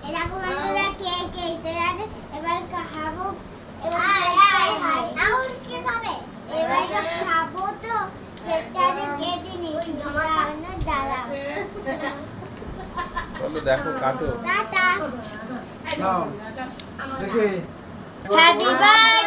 এরকম আমরা কেক এইতে আছে এবার খাবো এবার কে খাবে এবার খাবো তো কেকটাকে কেটে নিয়েছি আমার দাদা চলো দেখো কাটো টাটা নাও দেখি হ্যাপি বার্থডে